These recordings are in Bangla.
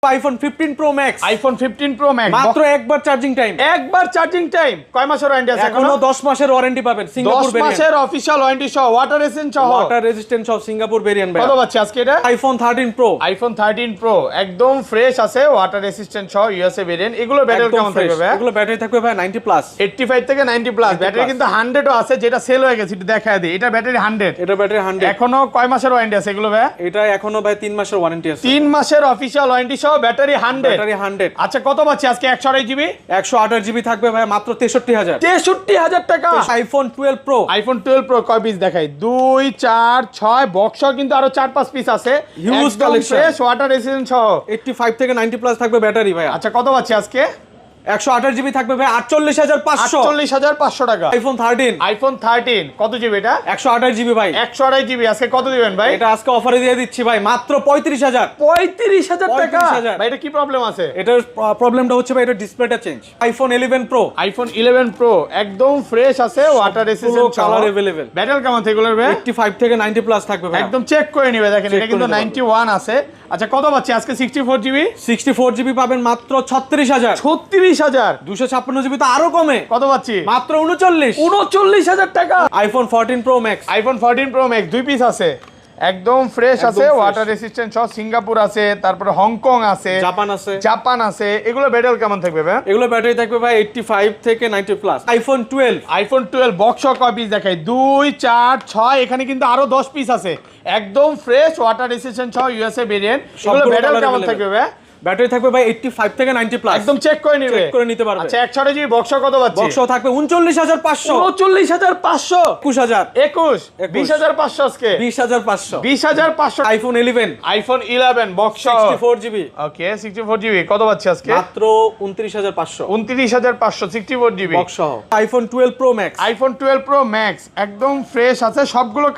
IPhone 15 pro max iPhone 15 pro max মাত্র একবার চার্জিং টাইম কয় মাসের ওয়ারেন্টি আছে? এখনো 10 মাসের ওয়ারেন্টি পাবেন সিঙ্গাপুর 10 মাসের অফিশিয়াল ওয়ারেন্টি সহ ওয়াটার রেজিস্ট্যান্ট সহ ওয়াটার রেজিস্ট্যান্ট সহ সিঙ্গাপুর ভেরিয়েন্ট ভাই কত পাচ্ছি আজকে এটা? আইফোন 13 প্রো আইফোন 13 প্রো একদম ফ্রেশ আছে ওয়াটার রেজিস্ট্যান্ট সহ ইউএসএ ভেরিয়েন্ট এগুলো ব্যাটারি কেমন থাকবে ভাই? এগুলো ব্যাটারি থাকবে ভাই 90 প্লাস 85 থেকে 90 প্লাস ব্যাটারি কিন্তু 100 ও আছে যেটা সেল হয়ে গেছে একটু দেখায় দিই এটা ব্যাটারি 100 এটা ব্যাটারি 100 এখনো কয় মাসের ওয়ারেন্টি আছে এগুলো ভাই? এটা এখনো ভাই 3 মাসের ওয়ারেন্টি আছে 3 মাসের অফিশিয়াল ওয়ারেন্টি সহ ব্যাটারি 100 ব্যাটারি 100 আচ্ছা কত পাচ্ছি আজকে 128 জিবি 128 জিবি থাকবে ভাই মাত্র 63000 63000 টাকা আইফোন 12 প্রো আইফোন 12 প্রো কয় পিস দেখাই 2 4 6 বক্স কিন্তু আরো 4 5 পিস আছে huge collection fresh water resistant সহ 85 থেকে 90 প্লাস থাকবে ব্যাটারি ভাই আচ্ছা কত পাচ্ছি আজকে 128 জিবি থাকবে ভাই 48500 48500 টাকা আইফোন 13 আইফোন 13 কত জিবি এটা 128 জিবি ভাই 128 জিবি আজকে কত দিবেন ভাই? এটা আজকে অফারে দিয়ে দিচ্ছি ভাই মাত্র 35000 35000 টাকা 35,000 ভাই এটা কি প্রবলেম আছে? এটার প্রবলেমটা হচ্ছে ভাই এটা ডিসপ্লেটা change iPhone 11 pro iPhone 11 pro একদম ফ্রেশ আছে water resistant colour available battery কেমন থেকে এগুলোর ভাই? 85 থেকে 90 প্লাস থাকবে ভাই একদম চেক করে নিবে দেখেন এটা কিন্তু করে নিতে 91 আছে আচ্ছা কত পাচ্ছি আজকে 64 জিবি 64 জিবি পাবেন মাত্র 36000 36000 256 জিবি তো আরো কমে কত পাচ্ছি মাত্র 39 টাকা iPhone 14 pro max iPhone 14 pro max দুই পিস আছে একদম ফ্রেশ আছে ওয়াটার রেজিস্ট্যান্ট সহ সিঙ্গাপুর আছে তারপরে হংকং আছে জাপান আছে এগুলো ব্যাটারি কেমন থাকবে ভাই? এগুলো ব্যাটারি থাকবে ভাই 85 থেকে 90 প্লাস আইফোন 12 বক্স কয় পিস দেখাই 2 4 6 এখানে কিন্তু আরো 10 পিস আছে একদম ফ্রেশ ওয়াটার রেজিস্ট্যান্ট সহ ইউএসএ ভেরিয়েন্ট এগুলো ব্যাটারি কেমন থাকবে ভাই? ব্যাটারি থাকবে ভাই 85 থেকে 90 প্লাস একদম চেক করে নিতে পারবে আচ্ছা 128 জিবি বক্স কত পাচ্ছি? বক্স থাকবে 39500 39500 21000 21 20500 আজকে 20500 20500 আইফোন 11 আইফোন 11 বক্স 64 জিবি ওকে 64 জিবি কত পাচ্ছি আজকে? মাত্র 29500 29500 64 জিবি বক্স সহ iPhone 12 pro max iPhone 12 pro max একদম ফ্রেশ আছে সবগুলো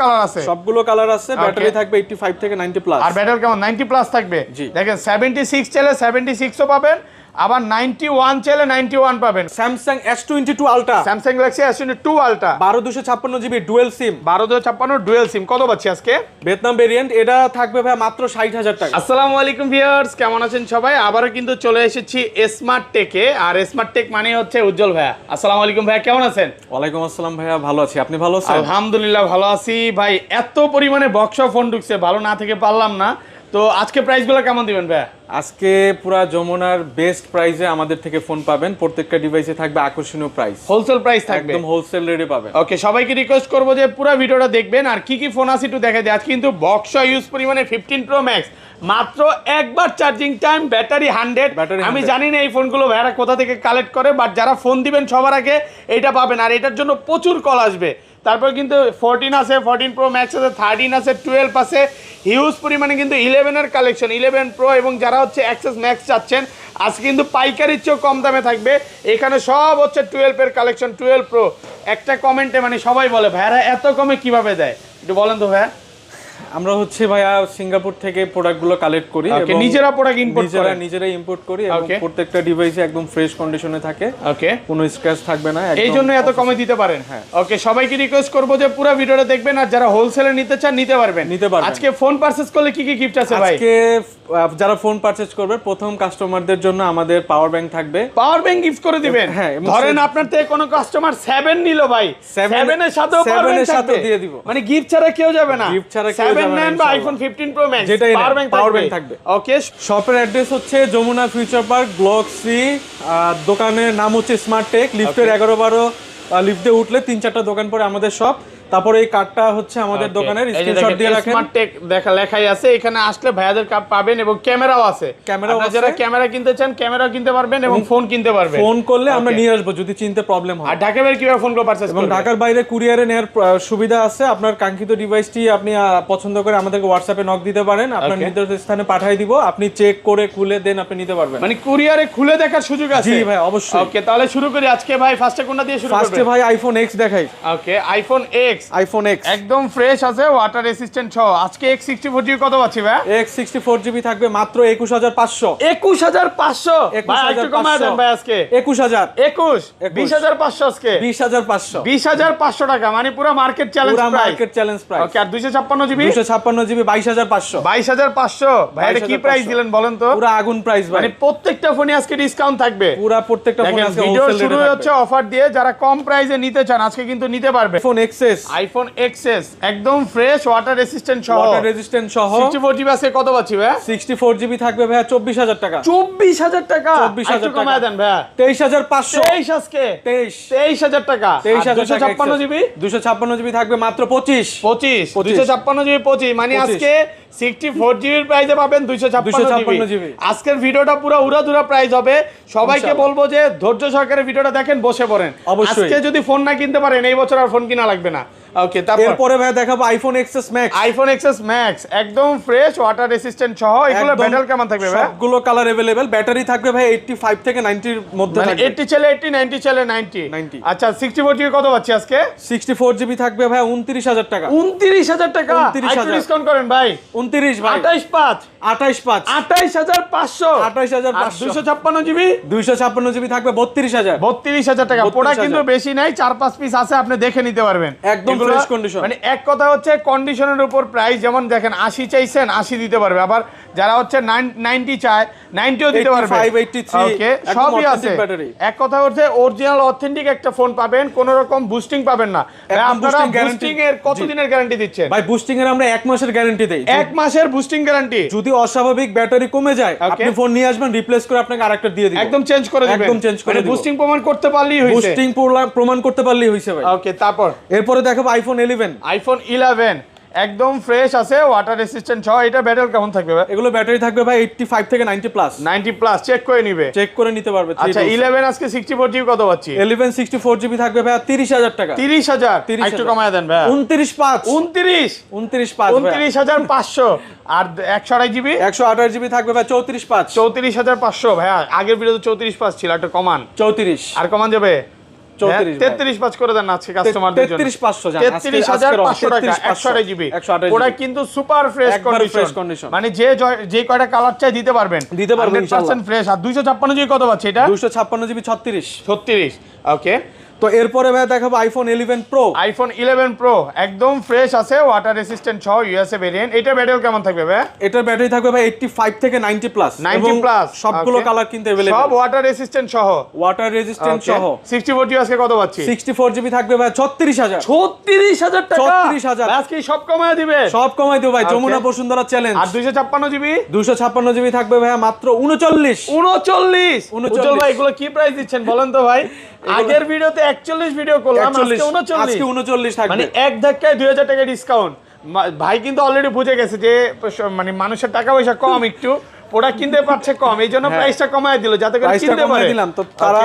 কালার আছে ব্যাটারি থাকবে 85 থেকে 90 প্লাস আর ব্যাটারি কেমন 90 প্লাস থাকবে দেখেন 76 চাইলে 76 ও পাবেন আবার 91 চাইলে 91 পাবেন Samsung S22 ultra Samsung Galaxy S22 ultra 12256 GB dual sim 12256 dual sim কত পাচ্ছি আজকে? ভিয়েতনাম ভেরিয়েন্ট এটা থাকবে ভাই মাত্র 60000 টাকা আসসালামু আলাইকুম ভিউয়ার্স কেমন আছেন সবাই আবারো কিন্তু চলে এসেছি স্মার্ট টেকে আর স্মার্ট টেক মানে হচ্ছে উজ্জ্বল ভাইয়া আসসালামু আলাইকুম ভাইয়া কেমন আছেন? ওয়ালাইকুম আসসালাম ভাইয়া ভালো আছি আপনি ভালো আছেন? আলহামদুলিল্লাহ ভালো আছি ভাই এত পরিমাণে বক্স ফোন ঢুকছে ভালো না থেকে পারলাম না তো আজকে প্রাইসগুলো কেমন দিবেন ভাইয়া? আজকে পুরা যমুনার বেস্ট প্রাইসে আমাদের থেকে ফোন পাবেন প্রত্যেকটা ডিভাইসে থাকবে আকর্ষণীয় প্রাইস হোলসেল প্রাইস থাকবে একদম হোলসেল রেটে পাবেন ওকে সবাইকে রিকোয়েস্ট করব যে পুরো ভিডিওটা দেখবেন আর কি কি ফোন আছে একটু দেখাই দিই আজ কিন্তু বক্স ইউজ পরিমাণে 15 প্রো ম্যাক্স মাত্র একবার চার্জিং টাইম ব্যাটারি 100 আমি জানি না এই ফোনগুলো ভাইরা কোথা থেকে কালেক্ট করে বাট যারা ফোন দিবেন সবার আগে এটা পাবেন আর এটার জন্য প্রচুর কল আসবে তারপর কিন্তু 14 আছে 14 প্রো ম্যাক্স আছে 13 আছে 12 আছে হিউজ পরিমাণে কিন্তু 11 এর কালেকশন 11 প্রো এবং যারা হচ্ছে অ্যাক্সেস ম্যাক্স চাচ্ছেন আজ কিন্তু পাইকারির চেয়েও কম দামে থাকবে এখানে সব হচ্ছে 12 এর কালেকশন 12 প্রো একটা কমেন্টে মানে সবাই বলে ভাইরা এত কমে কিভাবে দেয় একটু বলেন তো ভাইয়া আমরা হচ্ছে ভাইয়া সিঙ্গাপুর থেকে প্রোডাক্টগুলো কালেক্ট করি এবং নিজেরা প্রোডাক্ট ইম্পোর্ট করেন নিজেরা ইম্পোর্ট করি এবং প্রত্যেকটা ডিভাইসে একদম ফ্রেশ কন্ডিশনে থাকে ওকে কোনো স্ক্র্যাচ থাকবে না এই জন্য এত কমে দিতে পারেন হ্যাঁ ওকে সবাইকে রিকোয়েস্ট করব যে পুরো ভিডিওটা দেখবেন আর যারা হোলসেলে নিতে চান নিতে পারবেন আজকে ফোন পারচেজ করলে কি কি গিফট আছে ভাই? আজকে যারা ফোন পারচেজ করবে প্রথম কাস্টমারদের জন্য আমাদের পাওয়ার ব্যাংক থাকবে পাওয়ার ব্যাংক গিফট করে দিবেন হ্যাঁ ধরেন আপনার থেকে কোনো কাস্টমার 7 নিল ভাই 7 এর সাথেও পাওয়ার ব্যাংক থাকবে দিয়ে দিব মানে গিফট ছাড়া কেউ যাবে না গিফট ছাড়া কেউ যাবে না 7 বা iPhone 15 pro max power bank থাকবে ওকে শপের অ্যাড্রেস হচ্ছে Jamuna future park block C দোকানের নাম হচ্ছে স্মার্ট টেক লিফটের 11-12 লিফটে উঠলে 3-4টা দোকান পরে আমাদের শপ তারপরে এই কার্ডটা হচ্ছে আমাদের দোকানের স্ক্রিনশট দিয়ে রাখেন স্মার্ট টেক লেখাই আছে এখানে আসলে ভাইয়াদের কার্ড পাবেন এবং ক্যামেরাও আছে আপনারা যারা ক্যামেরা কিনতে চান ক্যামেরাও কিনতে পারবেন এবং ফোন কিনতে পারবেন ফোন করলে আমরা নিয়ে আসবো যদি চিনতে প্রবলেম হয় আর ঢাকার বাইরে কিভাবে ফোনগুলো পারচেজ করবেন? এবং ঢাকার বাইরে কুরিয়ারে নেওয়ার সুবিধা আছে আপনার কাঙ্ক্ষিত ডিভাইসটি আপনি পছন্দ করে আমাদেরকে হোয়াটসঅ্যাপে নক দিতে পারেন আপনার নির্দিষ্ট স্থানে পাঠিয়ে দিব আপনি চেক করে খুলে দেন আপনি নিতে পারবেন মানে কুরিয়ারে খুলে দেখার সুযোগ আছে? জি ভাই অবশ্যই ওকে তাহলে শুরু করি আজকে ভাই ফার্স্টে কোনটা দিয়ে শুরু করব? ফার্স্টে ভাই আইফোন এক্স দেখাই ওকে আইফোন এক্স আইফোন এক্স একদম ফ্রেশ আছে, ওয়াটার রেসিস্ট্যান্ট সহ। আজকে X64 জিবি কত পাচ্ছি ভাই? X64 জিবি থাকবে মাত্র 21500। 21500 ভাই, একটু কমায় দেন ভাই আজকে। 21000 21 20500 আজকে 20500 20500 টাকা, মানে পুরো মার্কেট চ্যালেঞ্জ পুরো price. Market challenge price. Okay, আর 256 জিবি 256 জিবি 22500। 22500 ভাই, এটা কি প্রাইস দিলেন বলেন তো? পুরো আগুন প্রাইস ভাই, মানে প্রত্যেকটা ফোনে আজকে ডিসকাউন্ট থাকবে। পুরো প্রত্যেকটা ফোনে আজকে ভিডিও হোলসেল শুরু রেটে হচ্ছে অফার দিয়ে। যারা কম প্রাইসে নিতে চান আজকে কিন্তু নিতে পারবে। আইফোন এক্সএস, আইফোন এক্সএস একদম ফ্রেশ, ওয়াটার রেসিস্ট্যান্ট সহ। ওয়াটার রেজিস্ট্যান্ট সহ 64 জিবি আজকে কত পাচ্ছি ভাই? 64 জিবি থাকবে ভাই 24000 টাকা। 24000 টাকা, 24000 একটু টাকা কমায় দেন ভাই। 23500। 23 আজকে 23000 টাকা। 256 জিবি 256 জিবি থাকবে মাত্র 25। 256 জিবি 25, মানে 25 আজকে 64 জিবির প্রাইসে পাবেন 256 জিবি। আজকের ভিডিওটা পুরো উড়াধুরা প্রাইস হবে। সবাইকে ইনশাআল্লাহ। বলবো যে ধৈর্য সহকারে ভিডিওটা দেখেন, বসে পড়েন। অবশ্যই। আজকে যদি ফোন না কিনতে পারেন এই বছর আর ফোন কিনা লাগবে না। ওকে, তারপর এরপরে ভাই দেখাবো iPhone XS max. IPhone XS max একদম ফ্রেশ, ওয়াটার রেসিস্ট্যান্ট সহ। এগুলো একদম ব্যাটারি কেমন থাকবে ভাই? সবগুলো কালার अवेलेबल। ব্যাটারি থাকবে ভাই 85 থেকে 90 এর মধ্যে মানে থাকবে। 80 চলে 80, 90 চলে 90। আচ্ছা, 64 জিবি কত পাচ্ছি আজকে? 64 জিবি থাকবে ভাই 29000 টাকা। 29000 টাকা, 29000 একটু ডিসকাউন্ট করেন ভাই। 29 ভাই 285 285 28500 28500 256 জিবি 256 জিবি থাকবে 32000। 32000 টাকা। 32,000 প্রোডাক্ট কিন্তু বেশি নাই, 4-5 পিস আছে, আপনি দেখে নিতে পারবেন। একদম এগুলো ফ্রেশ কন্ডিশন। মানে এক কথা হচ্ছে কন্ডিশনের উপর প্রাইস। যেমন দেখেন 80 চাইছেন 80 দিতে পারবে, আবার যারা হচ্ছে 90 চায় 90ও দিতে পারবে। 85, 83 ওকে, একদম সবই আছে। authentic battery। এক কথা হচ্ছে অরিজিনাল অথেন্টিক একটা ফোন পাবেন, কোন রকম বুস্টিং পাবেন না। একদম আপনারা boosting guarantee। বুস্টিং এর কতদিনের গ্যারান্টি দিচ্ছেন? ভাই বুস্টিং এর আমরা 1 মাসের গ্যারান্টি দেই। 1 মাসের বুস্টিং গ্যারান্টি। যদি অস্বাভাবিক ব্যাটারি কমে যায় Okay। আপনি ফোন নিয়ে আসবেন, রিপ্লেস করে আপনাকে আরেকটা দিয়ে দিব। একদম চেঞ্জ করে দিবেন। একদম চেঞ্জ করে দিব। বুস্টিং প্রমাণ করতে পারলেই হইছে। বুস্টিং প্রমাণ করতে পারলেই হইছে ভাই। ওকে, তারপর এরপরে দেখাবো আইফোন 11। আইফোন 11 একদম ফ্রেশ আছে, ওয়াটার রেসিস্ট্যান্ট সহ। এটা ব্যাটারি কেমন থাকবে ভাই? এগুলো ব্যাটারি থাকবে ভাই 85 থেকে 90 প্লাস। 90 প্লাস চেক করে নিবে। চেক করে নিতে পারবে। আচ্ছা, 11 আজকে 64 জিবি কত পাচ্ছি? 11 64 জিবি থাকবে ভাই 30000 টাকা। 30000, 30,000 একটু কমায় দেন ভাই। 29.5 29 29.5 29500। আর 128 জিবি 128 জিবি থাকবে ভাই 34.5 34500 ভাইয়া। আগের ভিডিওতে 34.5 ছিল, একটা কমান। 34 আর কমান যাবে 34 33.5 করে দেন আজকে কাস্টমারদের জন্য। 33500 জান। 33500 টাকা 128 জিবি। ওটা কিন্তু সুপার ফ্রেশ কন্ডিশন, মানে যে কয়টা কালার চাই দিতে পারবেন। 100% ফ্রেশ। আর 256 জিবি কত পাচ্ছে এটা? 256 জিবি 36। ওকে, তো এরপরে ভাই দেখাবো আইফোন 11 প্রো। আইফোন 11 প্রো একদম ফ্রেশ আছে, ওয়াটার রেসিস্ট্যান্ট সহ, ইউএসএ ভেরিয়েন্ট। এটা ব্যাটারি কেমন থাকবে ভাই? এটার ব্যাটারি থাকবে ভাই 85 থেকে 90 প্লাস। 90 প্লাস, সবগুলো কালার কিন্তু अवेलेबल। সব ওয়াটার রেসিস্ট্যান্ট সহ। ওয়াটার রেজিস্ট্যান্ট সহ। 64 জিবি আজকে কত পাচ্ছি? 64 জিবি থাকবে ভাই 36000। 36000 টাকা। 36000 আজকে সব কমায় দিবে। সব কমাই দিও ভাই, Okay। যমুনা বসুন্ধরা চ্যালেঞ্জ। আর 256 জিবি 256 জিবি থাকবে ভাই মাত্র 39। 39। উজ্জ্বল ভাই, এগুলো কি প্রাইস দিচ্ছেন বলেন তো ভাই? আগের ভিডিওতে 41 ভিডিও করলাম, আজকে 39। আজকে 39 থাকবে। মানে এক ধাক্কায় 2000 টাকা ডিসকাউন্ট। ভাই কিন্তু অলরেডি বুঝে গেছে যে মানে মানুষের টাকা পয়সা কম, একটু প্রোডাক্ট কিনতে পারছে কম, এই জন্য প্রাইসটা কমায় দিল যাতে করে প্রাইসটা কিনতে পারে। কমাই দিলাম, তো তারা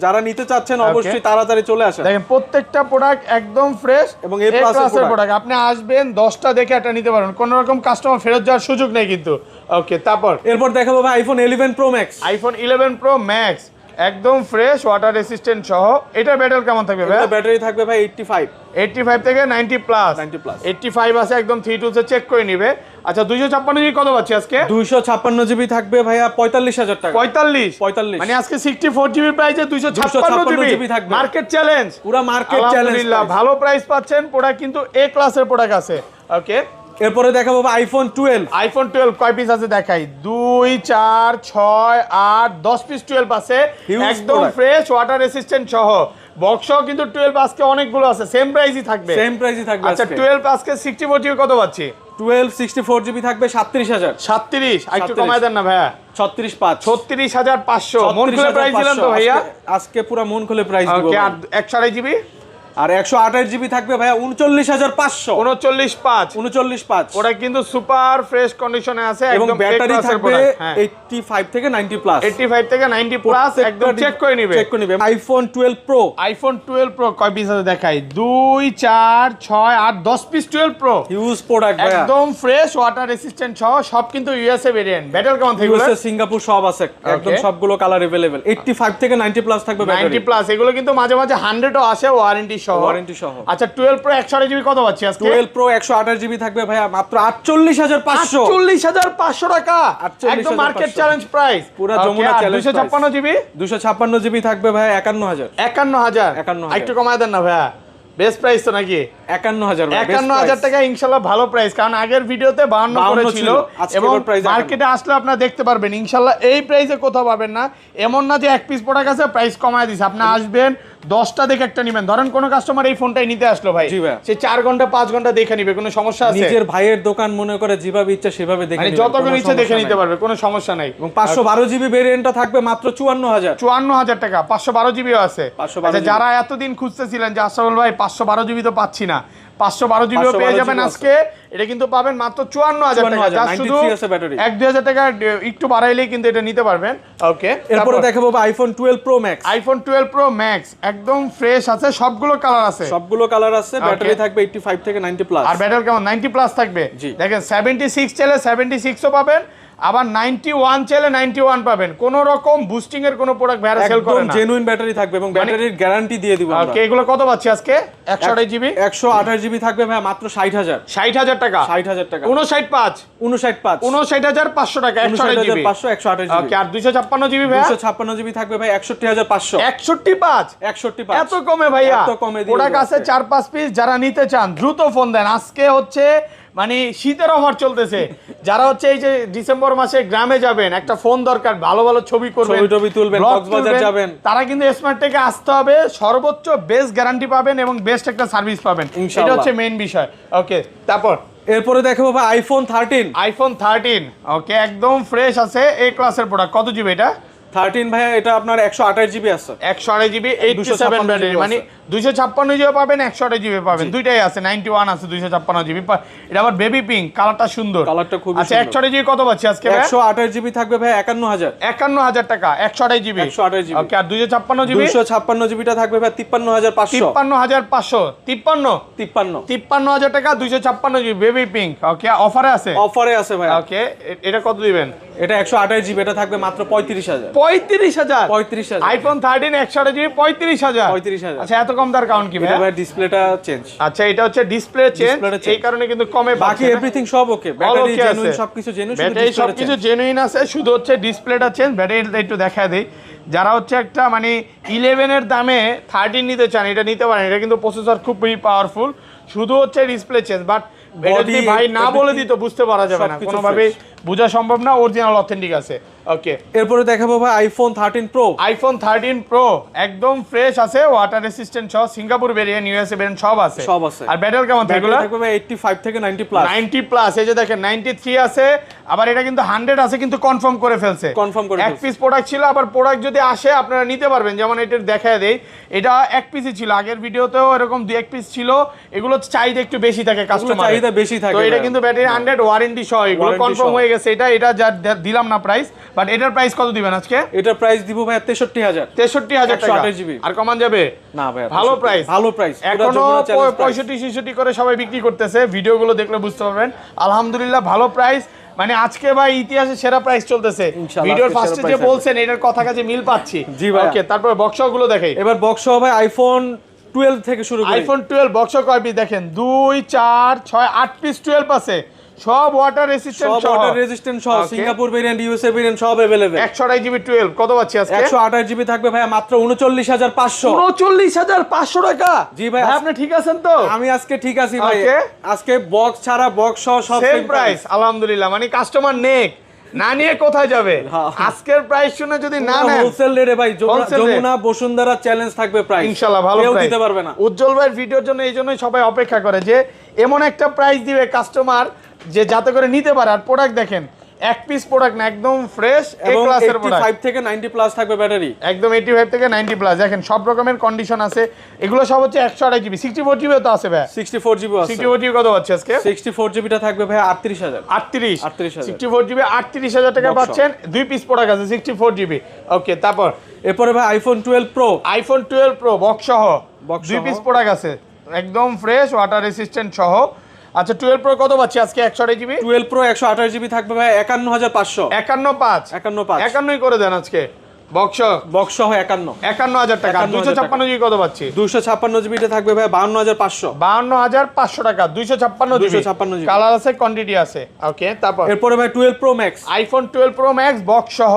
যারা নিতে চাচ্ছেন অবশ্যই তাড়াতাড়ি চলে আসেন। দেখেন প্রত্যেকটা প্রোডাক্ট একদম ফ্রেশ এবং এ A+ এর ক্লাসের product। প্রোডাক্ট। আপনি আসবেন 10টা দেখে একটা নিতে পারবেন, কোনো রকম কাস্টমার ফেরত যাওয়ার সুযোগ নেই কিন্তু। ওকে, তারপর এরপর দেখাবো ভাই iPhone 11 pro max. IPhone 11 pro max একদম ফ্রেশ, ওয়াটার রেসিস্ট্যান্ট সহ। এটা ব্যাটারি কেমন থাকবে ভাই? এটা ব্যাটারি থাকবে ভাই 85 85 থেকে 90 প্লাস। 90 প্লাস। 85 আছে, একদম 3 2 চেক করে নিবে। আচ্ছা, 256 জিবি কত পাচ্ছি আজকে? 256 জিবি থাকবে ভাইয়া 45000 টাকা। 45 মানে আজকে 64 জিবি প্রাইসে 256 জিবি থাকবে। মার্কেট চ্যালেঞ্জ, পুরো মার্কেট চ্যালেঞ্জ। আলহামদুলিল্লাহ ভালো প্রাইস পাচ্ছেন। প্রোডাক্ট কিন্তু এ ক্লাসের প্রোডাক্ট আছে। ওকে, এরপরে দেখাবো ভাই আইফোন 12। আইফোন 12 কয় পিস আছে দেখাই? 2 4 6 8 10 পিস 12 আছে, Huge একদম product। ফ্রেশ, ওয়াটার রেসিস্ট্যান্ট সহ। বক্সও কিন্তু 12 আজকে অনেকগুলো আছে, সেম প্রাইসই থাকবে। সেম প্রাইসই থাকবে। আচ্ছা, 12 আজকে 64 জিবি কত পাচ্ছি? 12 64 জিবি থাকবে 37000। 37, একটু 37 কমায় দেন না ভাইয়া। 36.5 36500 মন খুলে প্রাইস দিলেন তো ভাইয়া। আজকে পুরো মন খুলে প্রাইস দিব। ওকে, আর 128 জিবি আর 128 জিবি থাকবে ভাইয়া 39500। 39.5 ওটা কিন্তু সুপার ফ্রেশ কন্ডিশনে আছে, এবং একদম ব্যাটারি থাকবে হ্যাঁ 85 থেকে 90 প্লাস। 85 থেকে 90 প্লাস, একদম চেক করে নিবে। IPhone 12 pro. আইফোন 12 প্রো কয় পিস আছে দেখাই? 2 4 6 8 10 পিস 12 প্রো। হিউজ প্রোডাক্ট ভাইয়া, একদম ফ্রেশ, ওয়াটার রেসিস্ট্যান্ট সহ। সব কিন্তু ইউএসএ ভেরিয়েন্ট। ব্যাটারি কেমন থাকবে? ইউএসএ সিঙ্গাপুর সব আছে, একদম সবগুলো কালার अवेलेबल। 85 থেকে 90 প্লাস থাকবে ব্যাটারি। 90 প্লাস, এগুলো কিন্তু মাঝে মাঝে 100ও আসে ওয়ারেন্টি সহ। আচ্ছা 12 প্রো 128 জিবি কত পাচ্ছি আজকে? 12 প্রো 128 জিবি থাকবে ভাইয়া মাত্র 48500। 48500 টাকা, একদম মার্কেট চ্যালেঞ্জ প্রাইস, পুরো যমুনা চ্যালেঞ্জ। 256 জিবি 256 জিবি থাকবে ভাইয়া 51000। 51000 একটু কমায় দেন না ভাইয়া, বেস্ট প্রাইস তো নাকি? 51000 51000 টাকা ইনশাআল্লাহ ভালো প্রাইস, কারণ আগের ভিডিওতে 52 করে ছিল এবং মার্কেটে আসলে আপনারা দেখতে পারবেন ইনশাআল্লাহ এই প্রাইসে কোথাও পাবেন না। এমন না যে এক পিস প্রোডাক্ট আছে প্রাইস কমায় দিছে, আপনি আসবেন 10টা দেখে একটা নেবেন। ধরেন কোন কাস্টমার এই ফোনটাই নিতে আসলো ভাই, সে 4 ঘন্টা 5 ঘন্টা দেখে নিবে, কোনো সমস্যা আছে? নিজের ভাইয়ের দোকান মনে করে যেভাবে ইচ্ছা সেভাবে দেখে নিবে, যতক্ষণ ইচ্ছা দেখে নিতে পারবে, কোনো সমস্যা নাই। এবং 512 জিবি ভেরিয়েন্টটা থাকবে মাত্র 54000। 54000 টাকা, 512 জিবিও আছে। আচ্ছা যারা এতদিন খুঁজতেছিলেন যে আশরাফুল ভাই 512 জিবি তো পাচ্ছি না, 512 জিবিও পেয়ে যাবেন আজকে। এটা কিন্তু পাবেন মাত্র 54000 টাকা, যা শুধু 1-2000 টাকা একটু বাড়াইলেই কিন্তু এটা নিতে পারবেন। ওকে, এরপরে দেখাবো iPhone 12 pro max. IPhone 12 pro max একদম ফ্রেশ আছে, সবগুলো কালার আছে, ব্যাটারি থাকবে 85 থেকে 90 প্লাস। আর ব্যাটারি কেমন? 90 প্লাস থাকবে। দেখেন 76 চাইলে 76ও পাবেন, আবার 91 চাইলে 91 পাবেন। কোন রকম বুস্টিং এর কোনো প্রোডাক্ট ভাইরা সেল করে না, একদম জেনুইন ব্যাটারি থাকবে এবং ব্যাটারির গ্যারান্টি দিয়ে দিব আমরা। ওকে, এগুলো কত পাচ্ছি আজকে? 128 জিবি 128 জিবি থাকবে ভাই মাত্র 60000। 60000 টাকা, 60000 টাকা, 595 টাকা 128 জিবি 128 জিবি। ওকে, আর 256 জিবি ভাই? 256 জিবি থাকবে ভাই 61500। 615 এত কমে ভাইয়া? এত কমে দিয়ে প্রোডাক্ট আছে 4-5 পিস, যারা নিতে চান দ্রুত ফোন দেন। আজকে হচ্ছে মানে শীতের অফার চলতেছে, যারা হচ্ছে এই যে ডিসেম্বর মাসে গ্রামে যাবেন, একটা ফোন দরকার, ভালো ভালো ছবি করবেন, ছবি তুলবেন, কক্সবাজার যাবেন, তারা কিন্তু স্মার্ট টেকে আসতে হবে। সর্বোচ্চ বেস্ট গ্যারান্টি পাবেন এবং বেস্ট একটা সার্ভিস পাবেন, এটা হচ্ছে মেইন বিষয়। ওকে, তারপর এরপরে দেখাবো ভাই আইফোন 13। আইফোন 13 ওকে, একদম ফ্রেশ আছে, এ ক্লাসের প্রোডাক্ট। কত জিবি এটা? 13 ভাই এটা আপনার 128 জিবি আছে। 128 জিবি 87 ব্যাটারি, মানে 256 জিবি পাবেন, 128 জিবি পাবেন, দুইটাই আছে। 91 আছে, 256 জিবি। এটা আবার বেবি পিঙ্ক কালারটা সুন্দর, কালারটা খুব আচ্ছা। 128 জিবি কত পাচ্ছি আজকে? 128 জিবি থাকবে ভাই 51000। 51000 টাকা 128 জিবি। 128 জিবি ওকে, আর 256 জিবি? 256 জিবিটা থাকবে ভাই 53500। 53000 টাকা 256 জিবি বেবি পিঙ্ক। ওকে, অফারে আছে? অফারে আছে ভাই। ওকে, এটা কত দিবেন? এটা 128 জিবি, এটা থাকবে মাত্র 35000। 35000 আইফোন 13 128 জিবি 35000। আচ্ছা, এত কম দার কারণ কি ভাই? এটা ভাই ডিসপ্লেটা চেঞ্জ। আচ্ছা, এটা হচ্ছে ডিসপ্লে চেঞ্জ, এই কারণে কিন্তু কমে। বাকি এভরিথিং সব ওকে, ব্যাটারি জেনুইন, সবকিছু জেনুইন, ব্যাটারি সবকিছু জেনুইন আছে, শুধু হচ্ছে ডিসপ্লেটা চেঞ্জ। ব্যাটারিটা একটু দেখায় দেই, যারা হচ্ছে একটা মানে 11 এর দামে 13 নিতে চান এটা নিতে পারেন। এটা কিন্তু প্রসেসর খুব পাওয়ারফুল, শুধু হচ্ছে ডিসপ্লে চেঞ্জ। বাট বডি ভাই না বলে দিত বুঝতে পারা যাবে না, কোনোভাবে বোঝা সম্ভব না, অরিজিনাল অথেন্টিক আছে। ওকে, এরপরে দেখাবো ভাই আইফোন 13 প্রো। আইফোন 13 প্রো একদম ফ্রেশ আছে, ওয়াটার রেসিস্ট্যান্ট সহ, সিঙ্গাপুর ভেরিয়েন্ট, ইউএসএ ভেরিয়েন্ট সব আছে। আর ব্যাটারি কেমন থাকবে? থাকবে ভাই 85 থেকে 90 প্লাস। 90 প্লাস, এই যে দেখেন 93 আছে, আবার এটা কিন্তু 100 আছে, কিন্তু কনফার্ম করে ফেলছে। এক পিস প্রোডাক্ট ছিল, আবার প্রোডাক্ট যদি আসে আপনারা নিতে পারবেন। যেমন এটা দেখায় দেই, এটা এক পিসই ছিল, আগের ভিডিওতেও এরকম 2-1 পিস ছিল। এগুলো চাহিদা একটু বেশি থাকে, কাস্টমার চাহিদা বেশি থাকে, তো এটা কিন্তু ব্যাটারি 100 ওয়ারেন্টি সহ, এগুলো কনফার্ম হয়ে গেছে। এটা যা দিলাম না প্রাইস, বাট এটার প্রাইস কত দিবেন আজকে? এটার প্রাইস দিব ভাই 63000। 63000 টাকা, আর কমান যাবে না ভাই? ভালো প্রাইস, ভালো প্রাইস। এখনো 65-66 করে সবাই বিক্রি করতেছে, ভিডিওগুলো দেখলে বুঝতে পারবেন। আলহামদুলিল্লাহ ভালো প্রাইস, মানে আজকে ভাই ইতিহাসে সেরা প্রাইস চলতেছে। ভিডিওর ফার্স্টে যে বলছেন এটার কথা কাছে মিল পাচ্ছি। ওকে, তারপর বক্সগুলো দেখাই। এবার বক্স ভাই আইফোন 12 থেকে শুরু করি। আইফোন 12 বক্স কয় পিস দেখেন? 2 4 6 8 পিস 12 আছে, সব ওয়াটার রেজিস্ট্যান্ট সহ, সিঙ্গাপুর ভেরিয়েন্ট, ইউএসএ ভেরিয়েন্ট সব अवेलेबल। 128 জিবি 12 কত পাচ্ছি আজকে? 128 জিবি থাকবে ভাই মাত্র 39500। 39500 টাকা। জি ভাই, আপনি ঠিক আছেন তো? আমি আজকে ঠিক আছি ভাই। আজকে বক্স ছাড়া বক্স সহ সব সেম প্রাইস, আলহামদুলিল্লাহ। মানে কাস্টমার নেক না নিয়ে কোথায় যাবে? আজকের প্রাইস শুনে যদি না নেন, হোলসেল রেটে ভাই যমুনা বসুন্ধরা চ্যালেঞ্জ থাকবে প্রাইস, ইনশাআল্লাহ ভালো প্রাইস দিতে পারবে না। উজ্জ্বল ভাইয়ের ভিডিওর জন্য এইজন্যই সবাই অপেক্ষা করে যে এমন একটা প্রাইস দিবে কাস্টমার যে যাতে করে নিতে পারে। আর প্রোডাক্ট দেখেন, এক পিস প্রোডাক্ট না, একদম ফ্রেশ এ ক্লাসের প্রোডাক্ট। 85 থেকে 90 প্লাস থাকবে ব্যাটারি, একদম 85 থেকে 90 প্লাস। দেখেন সব রকমের কন্ডিশন আছে, এগুলো সব হচ্ছে 128 জিবি। 64 জিবি তো আছে ভাই? 64 জিবি আছে। 64 জিবি কত পাচ্ছি আজকে? 64 জিবিটা থাকবে ভাই 38000। 38000 64 জিবি 38000 টাকা পাচ্ছেন। দুই পিস প্রোডাক্ট আছে 64 জিবি। ওকে, তারপর এরপরে ভাই iPhone 12 pro. IPhone 12 pro box সহ দুই পিস প্রোডাক্ট আছে, একদম ফ্রেশ ওয়াটার রেসিস্ট্যান্ট সহ। আচ্ছা 12 প্রো কত পাচ্ছি আজকে? 128 জিবি। 12 প্রো 128 জিবি থাকবে ভাই 51500। 515 করে দেন আজকে। বক্স সহ 51 51000 টাকা। 256 জিবি কত পাচ্ছি? 256 জিবিটা থাকবে ভাই 52500 52500 টাকা। 256 জিবি কালার আছে, কোয়ান্টিটি আছে। ওকে, তারপর এরপরে ভাই 12 pro max, iPhone 12 pro max box সহ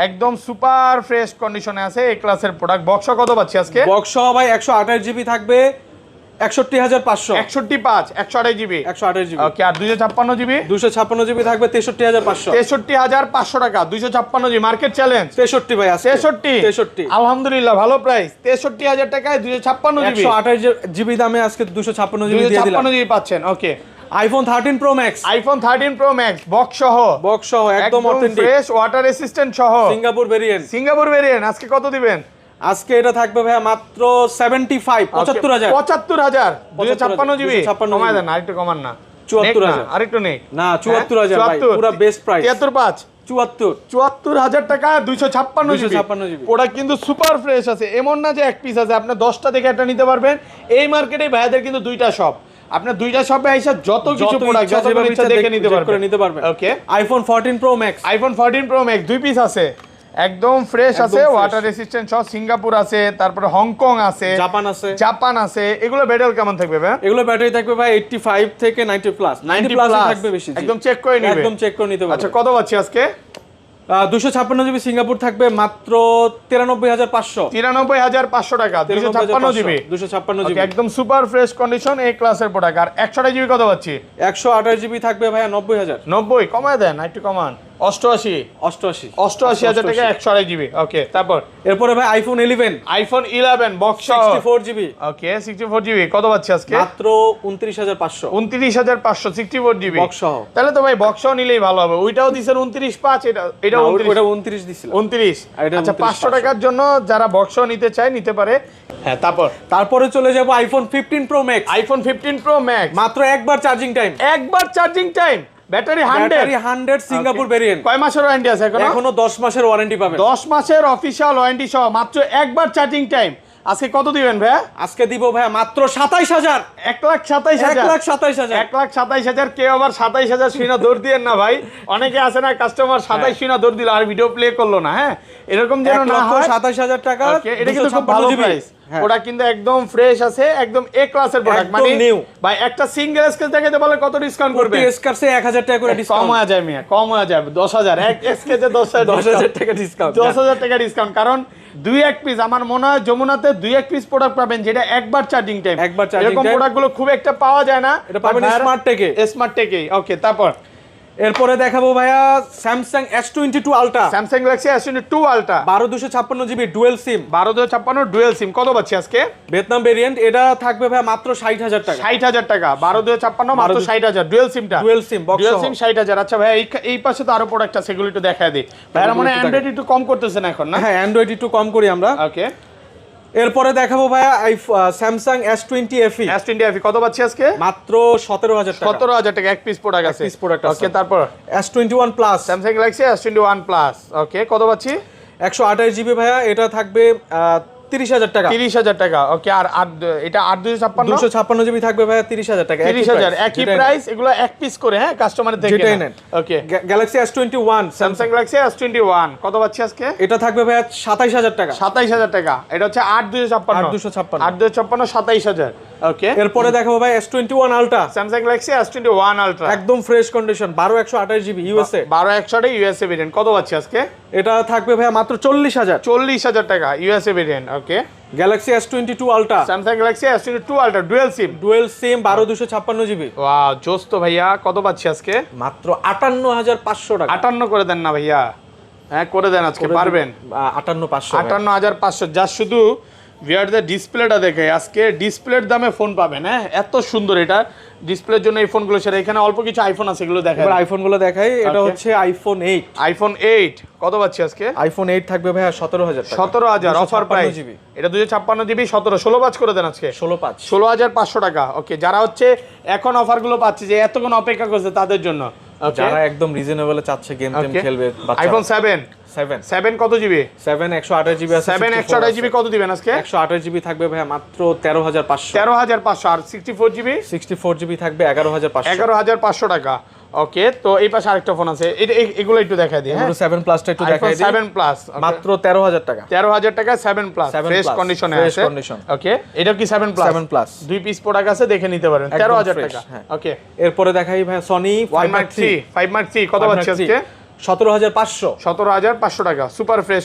একদম সুপার ফ্রেশ কন্ডিশনে আছে, এই ক্লাসের প্রোডাক্ট। বক্স কত পাচ্ছি আজকে? বক্স সহ ভাই 128 জিবি থাকবে 61500 128 জিবি 128 জিবি। ওকে, আর 256 জিবি থাকবে 63500 63500 টাকা। 256 জিবি মার্কেট চ্যালেঞ্জ 63 ভাই আছে 63 আলহামদুলিল্লাহ, ভালো প্রাইস। 63000 টাকায় 256 জিবি 128 জিবি দামে আজকে 256 জিবি দিয়ে দিলাম। 256 জিবি পাচ্ছেন। Okay, iPhone 13 pro max, iPhone 13 pro max box সহ একদম অথেন্টিক ফ্রেশ ওয়াটার রেসিস্ট্যান্ট সহ সিঙ্গাপুর ভেরিয়েন্ট। আজকে কত দিবেন? আজকে এটা থাকবে ভাই মাত্র 75000 75000 256 জিবি কমায় দেন, আরেকটু কমান না। 74000 আরেকটু নেই না 74000 ভাই পুরো বেস্ট প্রাইস 74000 টাকা 256 জিবি। প্রোডাক্ট কিন্তু সুপার ফ্রেশ আছে, এমন না যে এক পিস আছে, আপনি 10টা দেখে একটা নিতে পারবেন। এই মার্কেটে ভাইদের কিন্তু দুইটা শপ, আপনি দুইটা শপে আইসা যত কিছু প্রোডাক্ট যত ইচ্ছা দেখে নিতে পারবেন। Okay, iPhone 14 pro max, iPhone 14 pro max দুই পিস আছে, একদম ফ্রেশ আছে, ওয়াটার রেসিস্ট্যান্ট সহ। সিঙ্গাপুর আছে, তারপরে হংকং আছে, জাপান আছে। এগুলো ব্যাটারি কেমন থাকবে ভাই? এগুলো ব্যাটারি থাকবে ভাই 85 থেকে 90 প্লাস 90 প্লাস থাকবে বেশি, একদম চেক করে নিবে, একদম চেক করে নিতে পারবে। আচ্ছা, কত পাচ্ছি আজকে? 256 জিবি সিঙ্গাপুর থাকবে মাত্র 93500 93500 টাকা। 256 জিবি একদম সুপার ফ্রেশ কন্ডিশন, এই ক্লাসের প্রোডাক্ট। আর 128 জিবি কত পাচ্ছি? 128 জিবি থাকবে ভাই 90000 90 কমায় দেন, একটু কমান। 88 টাকা 128 জিবি। ওকে, তারপর এরপরে ভাই আইফোন 11 বক্স 64 জিবি। ওকে, 64 জিবি কত পাচ্ছি আজকে? মাত্র 29500 29500 64 জিবি বক্স সহ। তাহলে তো ভাই বক্স সহ নিলেই ভালো হবে। ওইটাও দিছেন 295, এটা 29 দিছিল 29। আচ্ছা, 500 টাকার জন্য যারা বক্স সহ নিতে চায় নিতে পারে। হ্যাঁ, তারপরে চলে যাব iPhone 15 pro max, iPhone 15 pro max মাত্র একবার charging time, battery 100 Singapore variant. কয় মাসের ওয়ারেন্টি আছে? এখনো 10 মাসের ওয়ারেন্টি পাবেন, 10 মাসের অফিশিয়াল ওয়ারেন্টি সহ মাত্র একবার চার্জিং টাইম। আজকে কত দিবেন ভাই? আজকে দিব ভাই মাত্র 27000 1,27,000 1,27,000 কেউ আবার 27000 শুনে দৌড় দিয়েন না ভাই। অনেকে আছে না কাস্টমার 27 শুনে দৌড় দিল আর ভিডিও প্লে করলো না। হ্যাঁ, এরকম যেন না হয়। 27000 টাকা। এটা কিন্তু খুব ভালো প্রাইস। প্রোডাক্ট কিন্তু একদম ফ্রেশ আছে, একদম এ ক্লাসের প্রোডাক্ট। মানে নিউ ভাই, একটা সিঙ্গেল স্কেচ দেখাতে বলে কত ডিসকাউন্ট করবে? স্কেচে 1000 টাকা করে ডিসকাউন্ট। কম হয়ে যায় মিয়া, কম হয়ে যায় 10000 এক স্কেচে 10000 টাকা ডিসকাউন্ট, 10000 টাকা ডিসকাউন্ট। কারণ 2-1 পিস, আমার মনে হয় যমুনাতে 2-1 পিস প্রোডাক্ট পাবেন যেটা একবার চার্জিং টাইম। এরকম প্রোডাক্টগুলো খুব একটা পাওয়া যায় না। এটা পাবেন স্মার্ট টেকে। ওকে, তারপর এরপরে দেখাবো ভাইয়া Samsung S22 ultra, Samsung Galaxy S22 ultra 12256 GB dual sim, 12256 dual sim কত পাচ্ছি আজকে? Vietnam variant. এটা থাকবে ভাই মাত্র 60000 টাকা, 60000 টাকা। 12256 মাত্র 60000 ডুয়েল সিমটা, ডুয়েল সিম বক্স ডুয়েল সিম 60000। আচ্ছা ভাই, এই পাশে তো আরো প্রোডাক্ট আছে, সেগুলো একটু দেখায় দিই ভাই। মানে অ্যান্ড্রয়েড একটু কম করতেছেন এখন না? হ্যাঁ, অ্যান্ড্রয়েড একটু কম করি আমরা। ওকে, এরপরে দেখাবো ভাইয়া স্যামসাং S20 FE, কত পাচ্ছি আজকে? মাত্র 17000 টাকা, 17000 টাকা এক পিস প্রোডাক্ট আছে। ওকে, তারপর S21 plus, Samsung Galaxy S21 plus. Okay, কত পাচ্ছি? 128 জিবি ভাইয়া। এটা থাকবে 30000 টাকা, 30000 টাকা। ওকে, আর এটা 256 জিবি থাকবে ভাইয়া 30000 টাকা, 30000 একই প্রাইস। এগুলো এক পিস করে, হ্যাঁ, কাস্টমারের থেকে যেটাই নেন। ওকে, Galaxy S21, Samsung Galaxy S21 কত পাচ্ছি আজকে? এটা থাকবে ভাইয়া 27000 টাকা, 27000 টাকা। এটা হচ্ছে 8256 27000। ওকে, এরপরে দেখাবো ভাই S21 ultra, Samsung Galaxy S21 ultra একদম fresh condition, 12128 GB USA, 12128 USA variant কত পাচ্ছি আজকে? এটা থাকবে ভাইয়া মাত্র 40000 টাকা USA variant. Okay, Galaxy S22 ultra, Samsung Galaxy S22 ultra dual sim 12256 GB. Wow, জোস তো ভাইয়া। কত পাচ্ছি আজকে? মাত্র 58500 টাকা। 58 করে দেন না ভাইয়া? হ্যাঁ, করে দেন আজকে, পারবেন? 58500 যা শুধু ভিআরদের ডিসপ্লেটা দেখে আজকে ডিসপ্লের দামে ফোন পাবেন। হ্যাঁ, এত সুন্দর এটা ডিসপ্লের জন্য এই ফোনগুলো। সেটা এখানে অল্প কিছু আইফোন আছে, এগুলো দেখাই। এবার আইফোনগুলো দেখাই। এটা হচ্ছে আইফোন 8 কত পাচ্ছি আজকে? আইফোন 8 থাকবে ভাইয়া 17000 টাকা, 17000 অফার প্রাইস। এটা 256 জিবি 16 করে দেন আজকে, 16500 টাকা। ওকে, যারা হচ্ছে এখন অফারগুলো পাচ্ছে, যে এতক্ষণ অপেক্ষা করছে তাদের জন্য, যারা একদম রিজনেবলে চাচ্ছে গেম টেম খেলবে। আইফোন 7 কত জিবি? 7 128 জিবি আছে। 7 128 জিবি কত দিবেন আজকে? 128 জিবি থাকবে ভাই মাত্র 13500। 13500। আর 64 জিবি? 64 জিবি থাকবে 11500। 11500 টাকা। ওকে, তো এই পাশে আরেকটা ফোন আছে, এগুলো একটু দেখাই দিই। হ্যাঁ, 7 প্লাসটা একটু দেখাই দিই। 7 প্লাস মাত্র 13000 টাকা। 13000 টাকা 7 প্লাস, ফ্রেশ কন্ডিশনে আছে। ওকে, এটা কি 7 প্লাস? 7 প্লাস, দুই পিস প্রোডাক্ট আছে, দেখে নিতে পারেন। 13000 টাকা। ওকে, এরপরে দেখাই ভাই সনি 5 Mark 3 কত পাচ্ছি আজকে? 17500। 17500 টাকা, সুপার ফ্রেশ